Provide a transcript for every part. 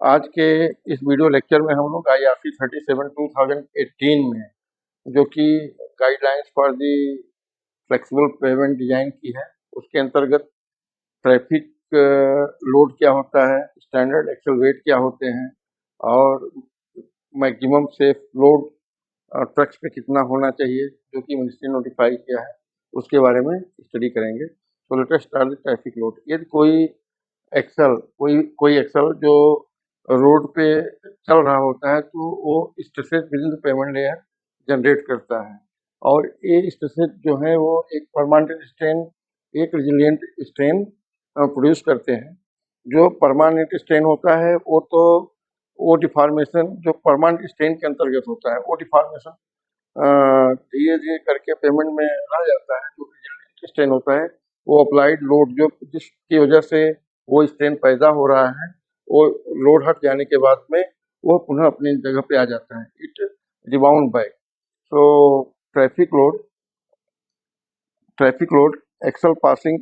आज के इस वीडियो लेक्चर में हम लोग IRC 37 2018 में, जो कि guidelines for the flexible pavement design की है, उसके अंतर्गत ट्रैफिक लोड क्या होता है, स्टैंडर्ड एक्सेल वेट क्या होते हैं और मैक्सिमम सेफ लोड ट्रक्स पे कितना होना चाहिए, जो कि मिनिस्ट्री ने नोटिफाई किया है, उसके बारे में स्टडी करेंगे। So let us start the traffic load. यदि कोई एक्सेल जो रोड पे चल रहा होता है तो वो stresses with in the payment layer generate करता है, और ये स्ट्रेसेस जो है वो एक परमानेंट स्ट्रेन, एक रिजिलियंट स्ट्रेन प्रोड्यूस करते हैं। जो परमानेंट स्ट्रेन होता है वो डिफॉर्मेशन जो परमानेंट स्ट्रेन के अंतर्गत होता है, वो डिफॉर्मेशन धीरे धीरे करके पेमेंट में आ जाता है। जो रिजिलियंट स्ट्रेन होता है वो अप्लाइड लोड जो जिसकी वजह से वो स्ट्रेन पैदा हो रहा है, वो लोड हट जाने के बाद में वो पुनः अपनी जगह पे आ जाता है, it rebound back. So traffic load axle passing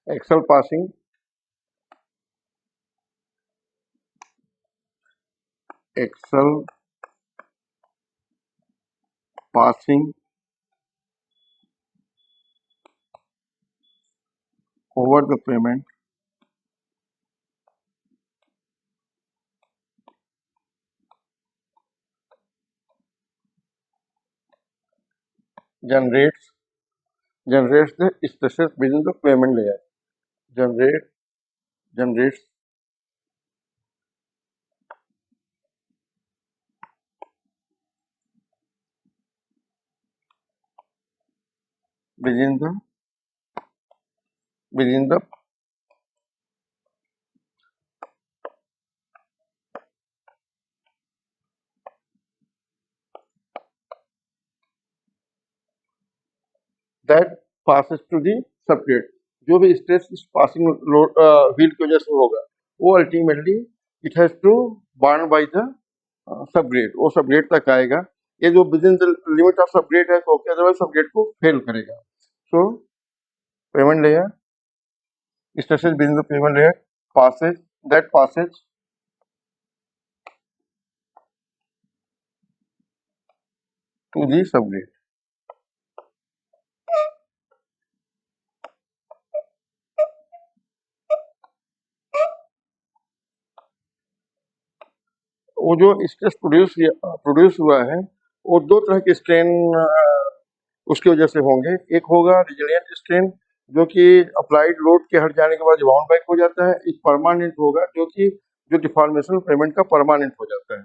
axle passing axle passing over the payment generates the stresses within the payment layer. Generates within the that passes to the subgrade. जो भी स्ट्रेस इस passing load wheel की वजह से होगा, वो ultimately it has to bound by the subgrade, वो subgrade तक आएगा। ये जो within the limit of subgrade है तो ओके, अदरवाइज सबग्रेड को फेल करेगा। So payment layer stresses within the payment layer passes to the subgrade. वो जो स्ट्रेस प्रोड्यूस हुआ है, वो दो तरह के स्ट्रेन उसकी वजह से होंगे। एक होगा रिजिलियंट स्ट्रेन, जो कि अप्लाइड लोड के हट जाने के बाद बाउंड बैक हो जाता है। एक परमानेंट होगा जो डिफॉर्मेशन पेमेंट का परमानेंट हो जाता है।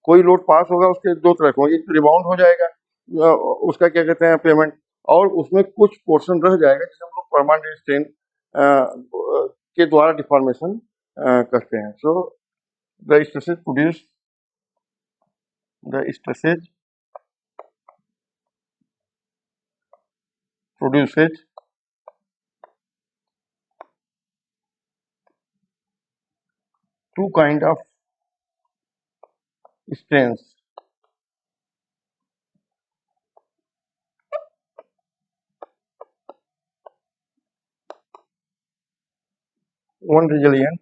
कोई लोड पास होगा, उसके दो तरह के होंगे, एक रिबाउंड हो जाएगा, उसका क्या कहते हैं पेमेंट, और उसमें कुछ पोर्शन रह जाएगा जिसे हम लोग परमानेंट स्ट्रेन के द्वारा डिफॉर्मेशन करते हैं। So the stresses produces two kind of strains. One resilient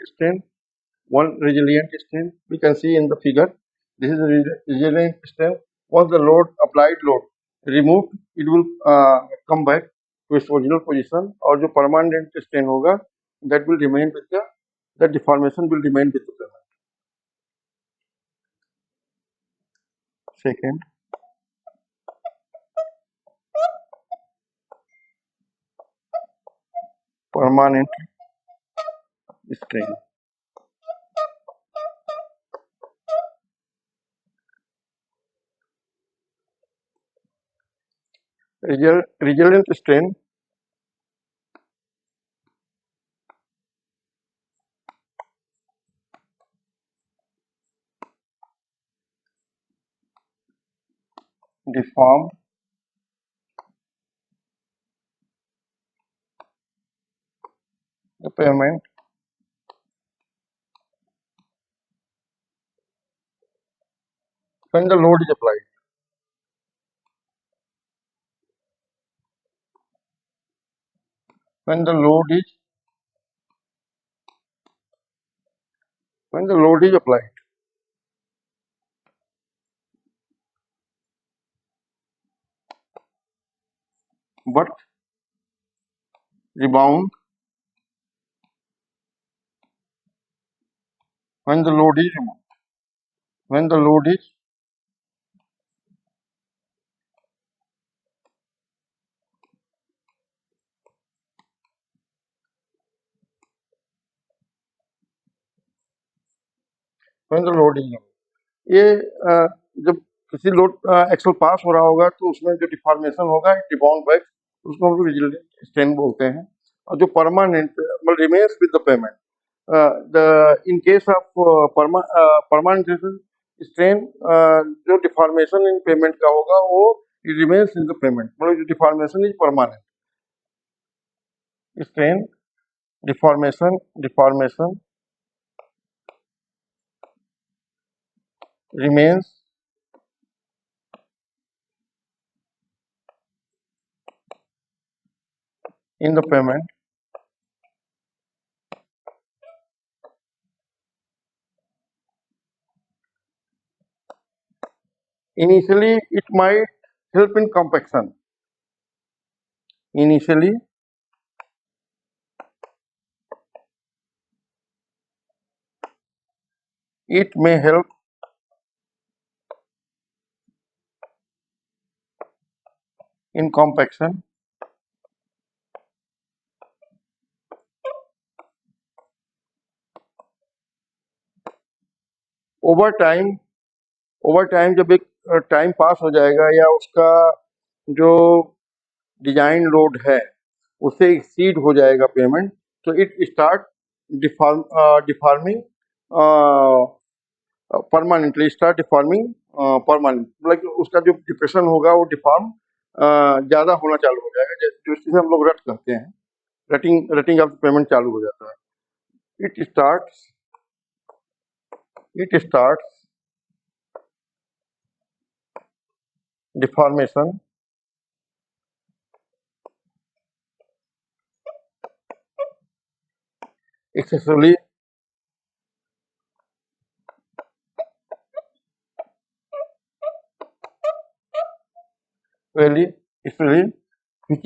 strain. One resilient strain we can see in the figure. This is a resilient strain. Once the applied load removed, it will come back to its original position, और जो permanent strain होगा, that will remain with the deformation will remain with the payment. Second, permanent strain. Resilient strain deform the payment when the load is applied. When the load is when the load is applied. But rebound when the load is removed. When the load is when the load is removed. ये जब किसी load axle पास हो रहा होगा तो उसमें जो deformation होगा इट रिबाउंड बैक, उसको हम लोग रिजल्टेंट स्ट्रेन बोलते हैं। और जो परमानेंट मतलब remains with the payment, the in case of permanent strain, जो डिफॉर्मेशन इन पेमेंट का होगा वो रिमेन्स इन द पेमेंट, मतलब जो deformation is permanent. Strain deformation remains in the payment. Initially, it might help in compaction. Initially, it may help in compaction. Over time जब एक time pass हो जाएगा या उसका जो डिजाइन लोड है उससे एक्सीड हो जाएगा पेमेंट, तो it start deforming permanently, start deforming permanent, मतलब उसका जो डिप्रेशन होगा वो डिफॉर्म ज़्यादा होना चालू हो जाएगा, जिसे हम लोग रट कहते हैं। रटिंग ऑफ पेमेंट चालू हो जाता है। It starts deformation excessively really which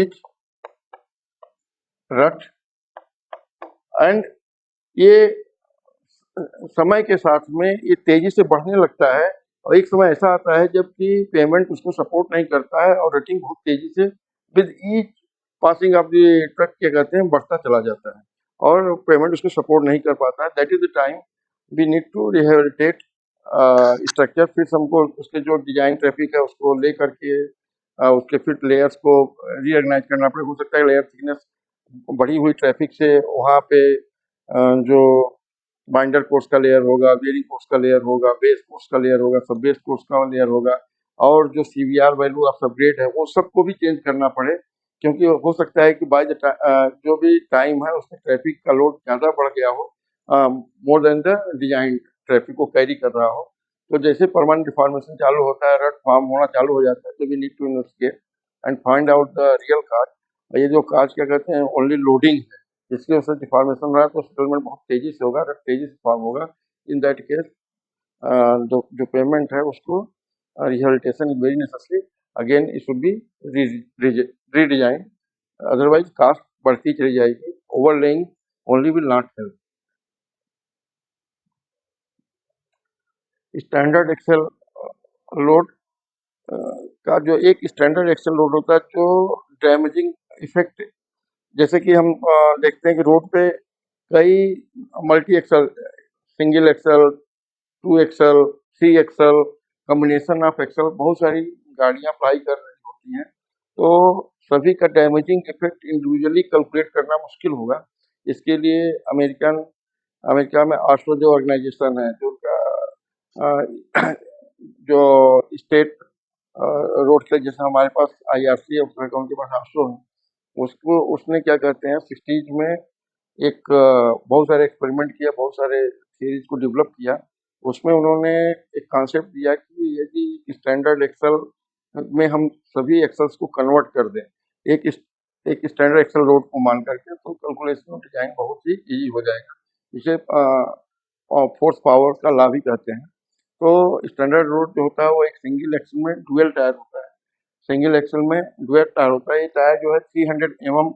is rut, and ये समय के साथ में ये तेजी से बढ़ने लगता है और एक समय ऐसा आता है जबकि पेमेंट उसको सपोर्ट नहीं करता है और रेटिंग बहुत तेजी से with each passing of the truck क्या कहते हैं बढ़ता चला जाता है और पेमेंट उसको सपोर्ट नहीं कर पाता है। That is the time we need to rehabilitate structure. फिर हमको उसके जो डिजाइन ट्रैफिक है उसको ले करके उसके फिर लेयर्स को रीऑर्गेनाइज करना पड़े। हो सकता है लेयर थिकनेस बढ़ी हुई ट्रैफिक से वहाँ पे जो बाइंडर कोर्स का लेयर होगा, बेयरिंग कोर्स का लेयर होगा, बेस कोर्स का लेयर होगा, सब बेस कोर्स का लेयर होगा और जो सीवीआर वैल्यू ऑफ सबग्रेड है वो सबको भी चेंज करना पड़े, क्योंकि हो सकता है कि बाय द जो भी टाइम है उसमें ट्रैफिक का लोड ज़्यादा बढ़ गया हो, more than the design traffic को कैरी कर रहा हो। तो जैसे परमानेंट डिफॉर्मेशन चालू होता है, रट फॉर्म होना चालू हो जाता है, तो we need to investigate and find out the real cause. ये जो काज क्या कहते हैं ओनली लोडिंग है, जिसकी वजह से डिफॉर्मेशन रहा तो सेटलमेंट बहुत तेजी से होगा, रट तेजी से फॉर्म होगा। इन दैट केस जो पेमेंट है उसको rehabilitation is very necessary, again it should be redesign, otherwise cost बढ़ती चली जाएगी। Overlaying only will not help. Standard axle load का जो एक स्टैंडर्ड एक्सेल लोड होता है जो डैमेजिंग इफेक्ट, जैसे कि हम देखते हैं कि रोड पे कई multi axle, single axle, 2 axle, 3 axle, combination of axle, बहुत सारी गाड़ियां अप्लाई कर रही होती हैं, तो सभी का डैमेजिंग इफेक्ट इंडिविजुअली कैलकुलेट करना मुश्किल होगा। इसके लिए अमेरिका में आस्ट्रो जो ऑर्गेनाइजेशन है, जो उनका जो स्टेट रोड से, जैसे हमारे पास IRC है उस तरह का उनके पास आस्ट्रो है, उसको उसने क्या कहते हैं 60s में एक बहुत सारे एक्सपेरिमेंट किया, बहुत सारे थियरीज को डेवलप किया। उसमें उन्होंने एक कॉन्सेप्ट दिया कि यदि स्टैंडर्ड एक्सेल में हम सभी एक्सेल्स को कन्वर्ट कर दें एक एक स्टैंडर्ड एक्सेल रोड को मान करके, तो कैलकुलेशन और डिजाइन बहुत ही इजी हो जाएगा। इसे फोर्स पावर का लाभ ही कहते हैं। तो स्टैंडर्ड रोड जो होता है वो एक सिंगल एक्सल में डुअल टायर होता है। सिंगल एक्सल में डुअल टायर होता है। ये टायर जो है 300 mm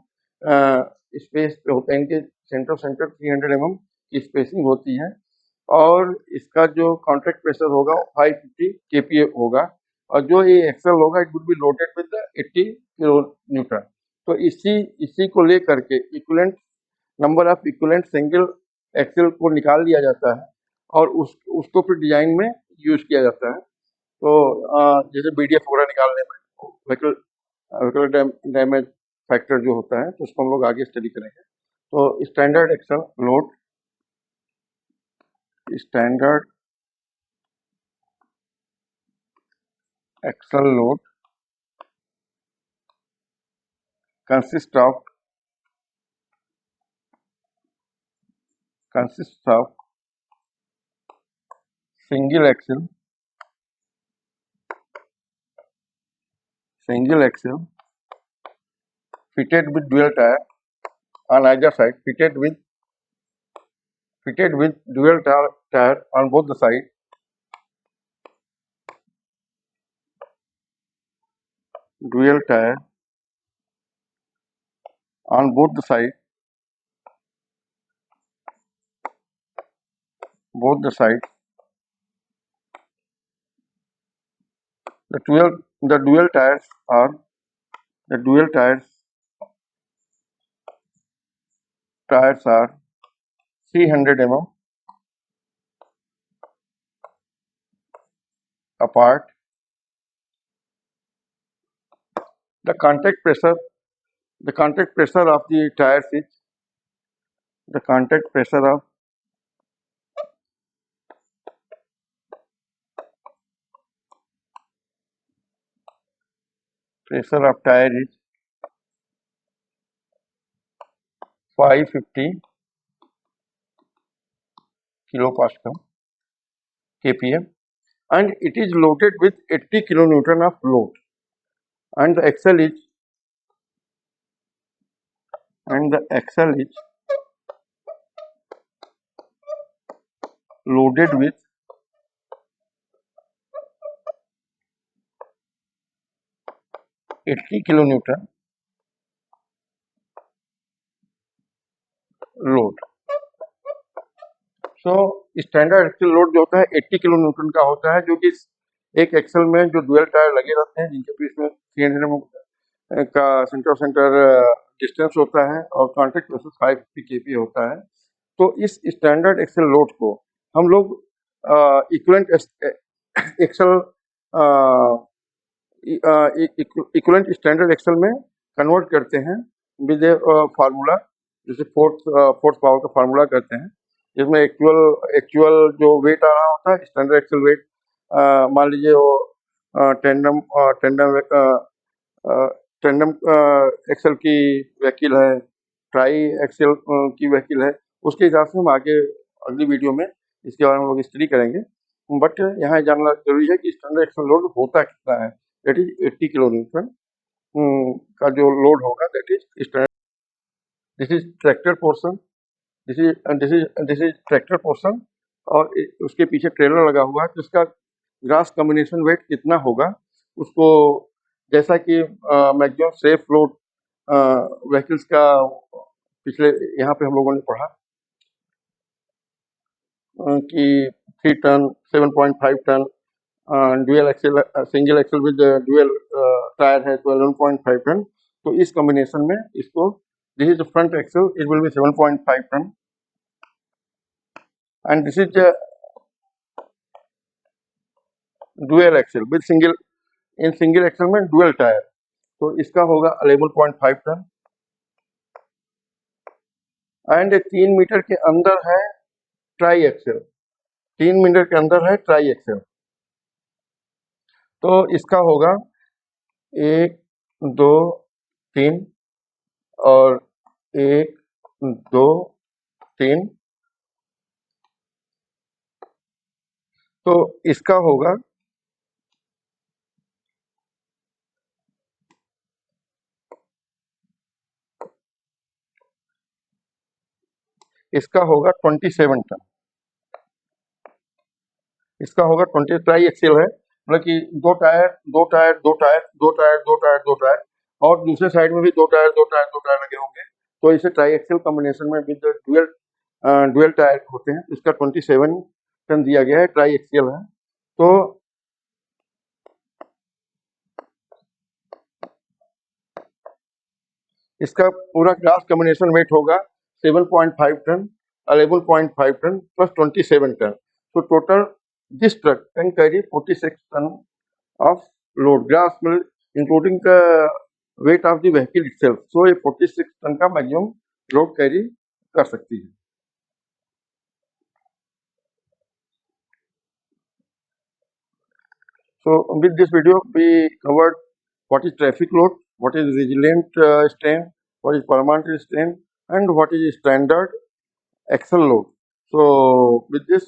स्पेस पे होता है। इनके सेंटर सेंटर 300 mm की स्पेसिंग होती है, और इसका जो कॉन्ट्रैक्ट प्रेशर होगा 550 kPa होगा, और जो ये एक्सेल होगा it would be loaded with 80 kilo newton. तो इसी इसी को लेकर के equivalent number of equivalent single axle को निकाल लिया जाता है, और उसको फिर डिजाइन में यूज किया जाता है। तो जैसे बीडीएफ वगैरह निकालने में व्हीकल व्हीकल डैमेज फैक्टर जो होता है, तो उसको हम लोग आगे स्टडी करेंगे। तो standard axle load consists of single axle fitted with dual tire on either side, fitted with dual tire on both the side, dual tire on both the side, the dual tires are 300 mm apart. The contact pressure of the contact pressure of the tires is the contact pressure of tire is 550 kilopascal kpm, and it is loaded with 80 kilonewton of load, and the axle is loaded with 80 kilonewton load. So standard axle load जो होता है 80 kilo Newton का होता है, जो कि एक axle में जो डुअल टायर लगे रहते हैं, जिनके बीच में 300 mm का सेंटर डिस्टेंस होता है, और कॉन्टैक्ट प्रेशर 550 kPa होता है। तो इस स्टैंडर्ड एक्सल लोड को हम लोग equivalent axle equivalent standard axle में कन्वर्ट करते हैं विद फार्मूला, जिसे फोर्स पावर का फार्मूला कहते हैं, जिसमें एक्चुअल जो वेट आ रहा होता है, स्टैंडर्ड एक्सल वेट, मान लीजिए वो टेंडम एक्सल की व्हीकल है, ट्राई एक्सल की व्हीकल है, उसके हिसाब से हम आगे अगली वीडियो में इसके बारे में लोग स्टडी करेंगे। बट यहाँ जानना जरूरी है कि स्टैंडर्ड एक्सल लोड होता कितना है। दैट इज 80 किलो न्यूटन का जो लोड होगा, that is standard. This is tractor portion, this is tractor portion, और उसके पीछे ट्रेलर लगा हुआ है, तो इसका ग्रास कॉम्बिनेशन वेट कितना होगा उसको, जैसा कि मैक्सिमम सेफ लोड व्हीकल्स का पिछले यहाँ पे हम लोगों ने पढ़ा कि 3 ton, 7.5 ton, dual axle single axle with dual tyre है तो 11.5 टन। तो इस कॉम्बिनेशन में इसको, this is the front axle, it will be 7.5 ton, and this is dual axle with single axle में डुअल टायर, तो इसका होगा 11.5 टन, एंड 3 मीटर के अंदर है ट्राई एक्सल, 3 मीटर के अंदर है ट्राई एक्सल, तो इसका होगा 1, 2, 3 और 1, 2, 3, तो इसका होगा इसका होगा 27 टन। इसका होगा 20 ट्राई एक्सेल है, मतलब कि दो टायर दो टायर दो टायर दो टायर दो टायर दो टायर और दूसरे साइड में भी दो टायर दो टायर दो टायर लगे होंगे, तो इसे ट्राई एक्सेल कॉम्बिनेशन में विद डुअल डुअल टायर होते हैं। इसका 27 टन दिया गया है, ट्राई एक्सेल है। तो इसका पूरा ग्रास कॉम्बिनेशन वेट होगा 7.5 टन, 11.5 टन प्लस 27 टन। तो total this truck can carry 46 ton of load grass mill including the weight of the vehicle itself, so ये 46 टन का मैक्सिमम लोड कैरी कर सकती है। So with this video we covered what is traffic load, what is resilient strain, what is permanent strain, and what is standard axle load. So with this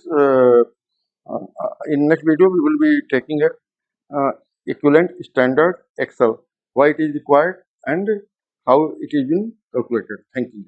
in next video we will be taking a equivalent standard axle, why it is required and how it is being calculated. Thank you.